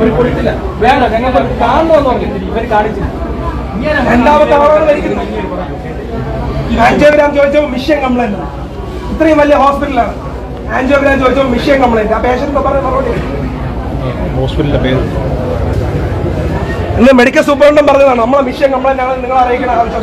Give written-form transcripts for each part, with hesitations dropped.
ഒരു കൊടുത്തില്ല, വേണ്ട ഞങ്ങൾക്ക് കാണണമെന്ന് പറഞ്ഞു ഇവർ കാണിച്ചില്ല. രണ്ടാമത്തെ ആളാണ് മരിക്കുന്നത്. ആൻജിയോഗ്രാം ചോദിച്ചപ്പോൾ മിഷൻ കംപ്ലൈന്റ്. ഇത്രയും വലിയ ഹോസ്പിറ്റലാണ്, ആൻജിയോഗ്രാം ചോദിച്ചപ്പോൾ മിഷൻ കംപ്ലൈന്റ്. ആ പേഷ്യന്റ് പറഞ്ഞ മറുപടി ഹോസ്പിറ്റലിന്റെ പേര് ഇന്ന് മെഡിക്കൽ സൂപ്രണ്ടും പറഞ്ഞതാണ് നമ്മളെ മിഷൻ കംപ്ലൈന്റ് ആണ്, നിങ്ങൾ അറിയിക്കണ ആവശ്യം.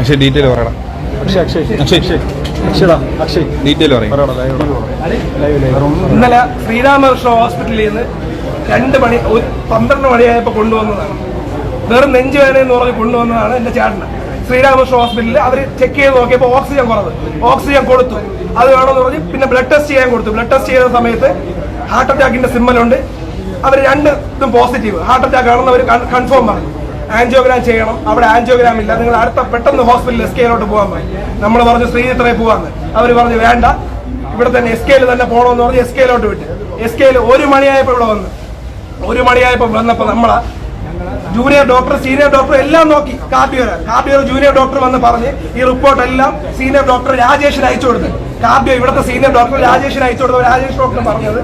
അക്ഷയ് ഡീറ്റെയിൽ പറയണം. ഡീറ്റെയിൽ പറയും. ഇന്നലെ ശ്രീരാമകൃഷ്ണ ഹോസ്പിറ്റലിൽ നിന്ന് 12 മണിയായപ്പോൾ കൊണ്ടുവന്നതാണ്. വെറും നെഞ്ചുവേദന എന്ന് പറഞ്ഞ് കൊണ്ടുവന്നതാണ് എന്റെ ചേട്ടന്. ശ്രീരാമകൃഷ്ണ ഹോസ്പിറ്റലിൽ അവർ ചെക്ക് ചെയ്ത് നോക്കിയപ്പോൾ ഓക്സിജൻ കുറവ്, ഓക്സിജൻ കൊടുത്തു. അത് വേണമെന്ന് പറഞ്ഞ് പിന്നെ ബ്ലഡ് ടെസ്റ്റ് ചെയ്യാൻ കൊടുത്തു. ബ്ലഡ് ടെസ്റ്റ് ചെയ്ത സമയത്ത് ഹാർട്ട് അറ്റാക്കിന്റെ സിമ്മലുണ്ട്. അവർ രണ്ടും പോസിറ്റീവ് ഹാർട്ട് അറ്റാക്ക് ആണെന്ന് അവർ കൺഫേം പറഞ്ഞു. ആൻജിയോഗ്രാം ചെയ്യണം, അവിടെ ആൻജിയോഗ്രാം ഇല്ല, നിങ്ങൾ അടുത്ത പെട്ടെന്ന് ഹോസ്പിറ്റലിൽ SKയിലോട്ട് പോകാൻ പറയും. നമ്മൾ പറഞ്ഞു ശ്രീചിത്രയിൽ പോകാന്ന്. അവർ പറഞ്ഞു വേണ്ട, ഇവിടെ തന്നെ SKയിൽ തന്നെ പോകണമെന്ന് പറഞ്ഞ് SKയിലോട്ട് വിട്ട്. SKയിൽ 1 മണിയായപ്പോൾ ഇവിടെ വന്ന് 1 മണിയായപ്പോൾ വന്നപ്പോൾ നമ്മളെ ജൂനിയർ ഡോക്ടർ സീനിയർ ഡോക്ടർ എല്ലാം നോക്കി. കാർഡിയോ ജൂനിയർ ഡോക്ടർ വന്ന് പറഞ്ഞ് ഈ റിപ്പോർട്ട് എല്ലാം സീനിയർ ഡോക്ടർ രാജേഷിന് അയച്ചു കൊടുത്ത്. കാർഡിയോ ഇവിടുത്തെ സീനിയർ ഡോക്ടർ രാജേഷിന് അയച്ചു കൊടുത്ത രാജേഷ് ഡോക്ടർ പറഞ്ഞത്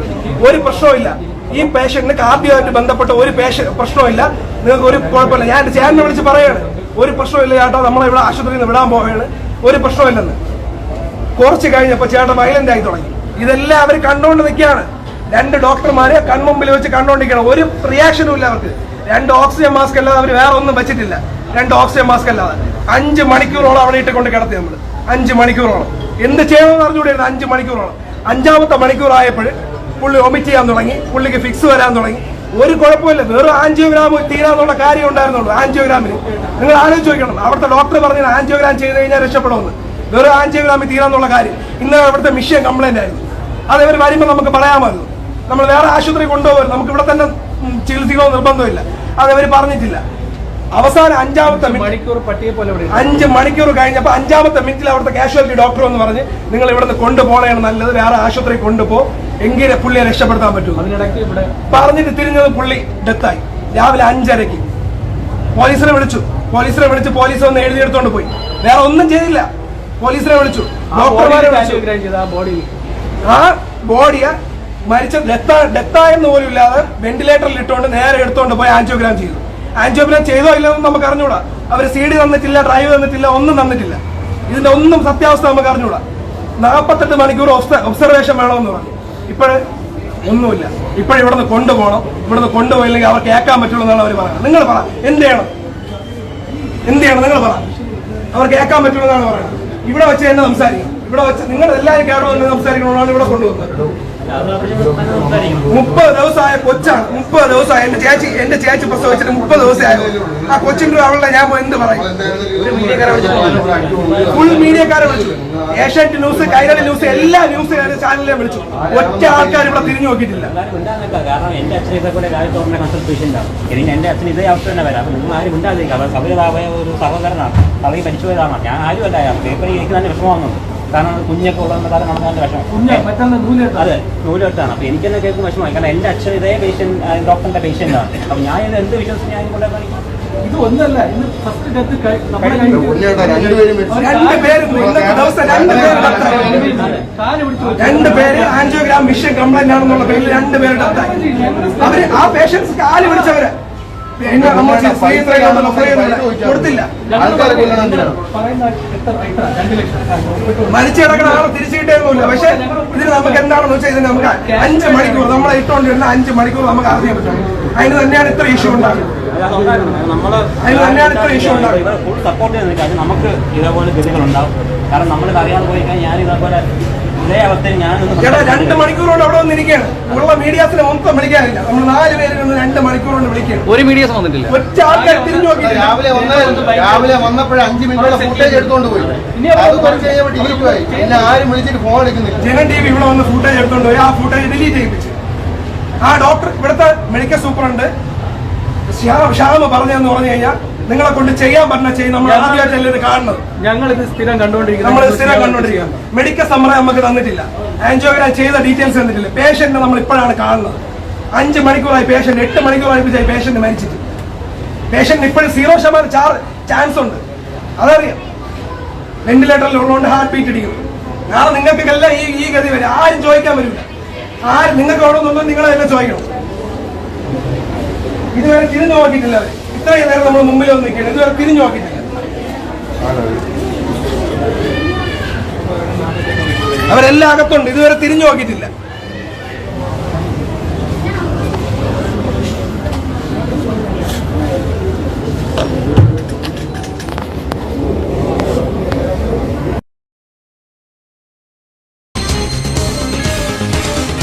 ഒരു പ്രശ്നമില്ല, ഈ പേഷ്യന്റിന് കാർഡിയോയായിട്ട് ബന്ധപ്പെട്ട ഒരു പ്രശ്നമില്ല, നിങ്ങൾക്ക് ഒരു കുഴപ്പമില്ല. ഞാൻ എന്റെ ചേട്ടനെ വിളിച്ച് പറയാണ് ഒരു പ്രശ്നമില്ല ചേട്ടാ, നമ്മളെ ഇവിടെ ആശുപത്രിയിൽ നിന്ന് വിടാൻ പോവുകയാണ്, ഒരു പ്രശ്നമില്ലെന്ന്. കുറച്ച് കഴിഞ്ഞപ്പോൾ ചേട്ടൻ വയലന്റ് ആയി തുടങ്ങി. ഇതെല്ലാം അവർ കണ്ടുകൊണ്ട് നിൽക്കുകയാണ്. 2 ഡോക്ടർമാരെ കൺമുമ്പിൽ വെച്ച് കണ്ടുകൊണ്ടിരിക്കുകയാണ്. ഒരു റിയാക്ഷനും ഇല്ല അവർക്ക്. 2 ഓക്സിജൻ മാസ്ക് അല്ലാതെ അവർ വേറെ ഒന്നും വെച്ചിട്ടില്ല. 2 ഓക്സിജൻ മാസ്ക് അല്ലാതെ 5 മണിക്കൂറോളം അവിടെ ഇട്ടുകൊണ്ട് കിടത്തി നമ്മൾ. 5 മണിക്കൂറോളം എന്ത് ചെയ്യണമെന്ന് അറിഞ്ഞുകൂടിയായിരുന്നു. 5 മണിക്കൂറോളം. 5ാമത്തെ മണിക്കൂറായപ്പോൾ പുള്ളി വൊമിറ്റ് ചെയ്യാൻ തുടങ്ങി, പുള്ളിക്ക് ഫിക്സ് വരാൻ തുടങ്ങി. ഒരു കുഴപ്പമില്ല, വെറും ആൻജിയോഗ്രാം തീരാന്നുള്ള കാര്യം ഉണ്ടായിരുന്നുള്ളൂ. ആൻജിയോഗ്രാമിന് നിങ്ങൾ ആലോചിച്ച് നോക്കണം. അവിടുത്തെ ഡോക്ടർ പറഞ്ഞത് ആൻജിയോഗ്രാം ചെയ്ത് കഴിഞ്ഞാൽ രക്ഷപ്പെടുമെന്ന്. വെറും ആൻജിയോഗ്രാമിൽ തീരാന്നുള്ള കാര്യം. ഇന്ന് അവിടുത്തെ മിഷൻ കംപ്ലൈന്റ് ആയിരുന്നു. അത് ഇവർ വരുമ്പോൾ നമുക്ക് പറയാമായിരുന്നു, നമ്മൾ വേറെ ആശുപത്രി കൊണ്ടുപോകരുത്, നമുക്ക് ഇവിടെ തന്നെ ചികിത്സിക്കണമെന്ന് നിർബന്ധമില്ല. അത് അവർ പറഞ്ഞിട്ടില്ല. അവസാനം 5ാമത്തെ മണിക്കൂർ പട്ടിയെ പോലെ 5 മണിക്കൂർ കഴിഞ്ഞപ്പോൾ 5ാമത്തെ മിനിറ്റിൽ അവിടുത്തെ കാഷ്വാലിറ്റി ഡോക്ടർ എന്ന് പറഞ്ഞ് നിങ്ങൾ ഇവിടുന്ന് കൊണ്ടുപോകണതാണ് നല്ലത്, വേറെ ആശുപത്രി കൊണ്ടുപോ, എങ്കിലേ പുള്ളിയെ രക്ഷപ്പെടുത്താൻ പറ്റൂ. പറഞ്ഞിട്ട് തിരിഞ്ഞത് പുള്ളി ഡെത്തായി. രാവിലെ 5:30 പോലീസിനെ വിളിച്ചു. പോലീസ് വന്ന് എഴുതിയെടുത്തോണ്ട് പോയി. വേറെ ഒന്നും ചെയ്തില്ല. പോലീസിനെ വിളിച്ചു, ഡോക്ടർമാരെ വിളിച്ചു. ആ ബോഡിയെ മരിച്ച ഡെത്തായെന്ന് പോലും ഇല്ലാതെ വെന്റിലേറ്ററിൽ ഇട്ടുകൊണ്ട് നേരെ എടുത്തോണ്ട് പോയി ആൻജിയോഗ്രാം ചെയ്തു. ആൻജിയോഗ്രാം ചെയ്തോ ഇല്ലെന്നും നമുക്ക് അറിഞ്ഞൂടാ. അവർ CD തന്നിട്ടില്ല, ഡ്രൈവ് തന്നിട്ടില്ല, ഒന്നും തന്നിട്ടില്ല. ഇതിന്റെ ഒന്നും സത്യാവസ്ഥ നമുക്ക് അറിഞ്ഞൂടാ. 48 മണിക്കൂർ ഒബ്സർവേഷൻ വേണമെന്ന് പറഞ്ഞു. ഒന്നുമില്ല. ഇവിടുന്ന് കൊണ്ടുപോകണം. ഇവിടുന്ന് കൊണ്ടുപോയില്ലെങ്കിൽ അവർ കേൾക്കാൻ പറ്റുള്ളൂ എന്നാണ് അവർ പറയുന്നത്. നിങ്ങൾ പറ, എന്ത് ചെയ്യണം? നിങ്ങൾ പറ, അവർ കേൾക്കാൻ പറ്റുള്ളൂ എന്നാണ് പറയുന്നത്. ഇവിടെ വെച്ച് തന്നെ സംസാരിക്കും. ഇവിടെ വെച്ച് നിങ്ങൾ എല്ലാവരും കേട്ടോ സംസാരിക്കണമെന്നാണ് ഇവിടെ കൊണ്ടുവന്നത്. 30 ദിവസമായ കൊച്ചാണ്. 30 ദിവസമായി എന്റെ ചേച്ചി പ്രസവിച്ചിട്ട് 30 ദിവസമായത്. ആ കൊച്ചിന്റെ അവളുടെ ഞാൻ എന്ത് പറയും? ഫുൾ മീഡിയക്കാരെ വിളിച്ചു. ഏഷ്യാനെറ്റ് ന്യൂസ്, കൈരളി ന്യൂസ്, എല്ലാ ന്യൂസ് ചാനലിലെ വിളിച്ചു. ഒറ്റ ആൾക്കാർ ഇവിടെ തിരിഞ്ഞു നോക്കിയിട്ടില്ല. കാരണം എന്റെ അച്ഛൻ ഇതേപോലെ കാര്യത്തോടെ കൺസൾട്ട് പേഷ്യന്റ് ആണ്. ഇനി എന്റെ അച്ഛൻ ഇതേ അവസ്ഥ തന്നെ വരാം. നിങ്ങൾ ആരും ഉണ്ടാകുക. അവർ സൗകര്യതായ ഒരു സഹോദരനാണ്. തലയിൽ മരിച്ചു പോയതാണ്. ഞാൻ ആരും അല്ല. പേപ്പറിൽ എനിക്ക് തന്നെ വിഷമമാകുന്നുണ്ട്. കാരണം കുഞ്ഞൊക്കെ ഉള്ളതെന്ന് കാരണം നമുക്ക് തന്നെ വിഷമം. അതെ, നൂലെടുത്താണ്. അപ്പൊ എനിക്ക് തന്നെ കേൾക്കും വിഷമമായി. കാരണം എന്റെ അച്ഛൻ ഇതേ പേഷ്യന്റ്, ഡോക്ടറിന്റെ പേഷ്യന്റ് ആണ്. അപ്പൊ ഞാൻ ഇത് എന്ത് വിശ്വസിച്ച് ഞാൻ ഇവിടെ ഇത് ഒന്നല്ല, ഇന്ന് ഫസ്റ്റ് ഡെത്ത് 2 പേര് ആൻജിയോഗ്രാം മിഷൻ കംപ്ലൈന്റ് ആണെന്നുള്ള പേരിൽ 2 പേര് ഡെത്തായി. അവര് ആ പേഷ്യൻസ് കാല് പിടിച്ചവര് കൊടുത്തില്ല. മരിച്ചു കിടക്കുന്ന ആളെ തിരിച്ചു കിട്ടിയൊന്നുമില്ല. പക്ഷെ ഇതിന് നമുക്ക് എന്താണെന്ന് വെച്ചാൽ ഇതിന് നമുക്ക് 5 മണിക്കൂർ നമ്മളെ ഇട്ടുകൊണ്ടിരുന്ന 5 മണിക്കൂർ നമുക്ക് അറിയാൻ പറ്റും. അതിന് തന്നെയാണ് ഇത്ര ഇഷ്യൂ ഉണ്ടാകുന്നത്. സപ്പോർട്ട് ചെയ്യുന്നത് നമുക്ക് ഇതേപോലെ ഗതികളുണ്ടാവും. കാരണം നമ്മൾ അറിയാതെ പോയി കഴിഞ്ഞാൽ ഞാൻ ഇതേപോലെ ഇതേ അവസ്ഥയിൽ ഞാൻ 2 മണിക്കൂർ കൊണ്ട് അവിടെ വന്നിരിക്കുകയാണ്. ഉള്ള മീഡിയാസിനെ മൊത്തം വിളിക്കാനില്ല. നമ്മൾ 4 പേര് 2 മണിക്കൂർ കൊണ്ട് വിളിക്കുകയാണ്. ഒരു മീഡിയാസ് വന്നിട്ടില്ല. ഒറ്റ ആൾക്കാർ തിരിഞ്ഞു നോക്കി. രാവിലെ വന്നപ്പോഴേ 5 മിനിറ്റ് ഫുട്ടേജ് എടുത്തോണ്ട് പോയി. ആരും വിളിച്ചിട്ട് ഫോൺ എടുക്കുന്നില്ല. ജനൻ TV ഇവിടെ വന്ന് ഫുട്ടേജ് എടുത്തോണ്ട് പോയി. ആ ഫുട്ടേജ് ഡിലീറ്റ് ചെയ്യിപ്പിച്ചു. ആ ഡോക്ടർ, ഇവിടുത്തെ മെഡിക്കൽ സൂപ്രണ്ട് ഷ്യാമ പറഞ്ഞെന്ന് പറഞ്ഞു കഴിഞ്ഞാൽ നിങ്ങളെ കൊണ്ട് ചെയ്യാൻ പറഞ്ഞ ചെയ്യും. നമ്മൾ ആദ്യമായിട്ടല്ലേ ഇത് കാണുന്നത്. ഞങ്ങൾ ഇത് സ്ഥിരം കണ്ടുകൊണ്ടിരിക്കുന്നത്. നമ്മൾ സ്ഥിരം കണ്ടുകൊണ്ടിരിക്കുകയാണ്. മെഡിക്കൽ സമ്മതം നമുക്ക് തന്നിട്ടില്ല. ആൻജിയോഗ്രാം ചെയ്ത ഡീറ്റെയിൽസ് തന്നിട്ടില്ല. പേഷ്യന്റിനെ നമ്മൾ ഇപ്പോഴാണ് കാണുന്നത്. 5 മണിക്കൂറായി പേഷ്യന്റ്, 8 മണിക്കൂറായി പേഷ്യന്റ് മരിച്ചിട്ട് പേഷ്യന്റ് ഇപ്പോഴും 0% ചാൻസ് ഉണ്ട്, അതറിയാം. വെന്റിലേറ്ററിൽ ഉള്ളതുകൊണ്ട് ഹാർട്ട് ബീറ്റ് ഇടിക്കുന്നു. നാളെ നിങ്ങൾക്കെല്ലാം ഈ ഗതി വരും. ആരും ചോദിക്കാൻ വരില്ല. ആരും നിങ്ങൾക്ക് അവിടെ നിന്നോ നിങ്ങളെ തന്നെ ചോദിക്കണം. ഇതുവരെ തിരിഞ്ഞു നോക്കിയിട്ടില്ല അവർ. ഇത്രയും നേരം നമ്മൾ മുമ്പിൽ വന്ന് നിൽക്കണം, ഇതുവരെ തിരിഞ്ഞു നോക്കിയിട്ടില്ല. അവരെല്ലാം അകത്തുണ്ട്, ഇതുവരെ തിരിഞ്ഞു നോക്കിയിട്ടില്ല.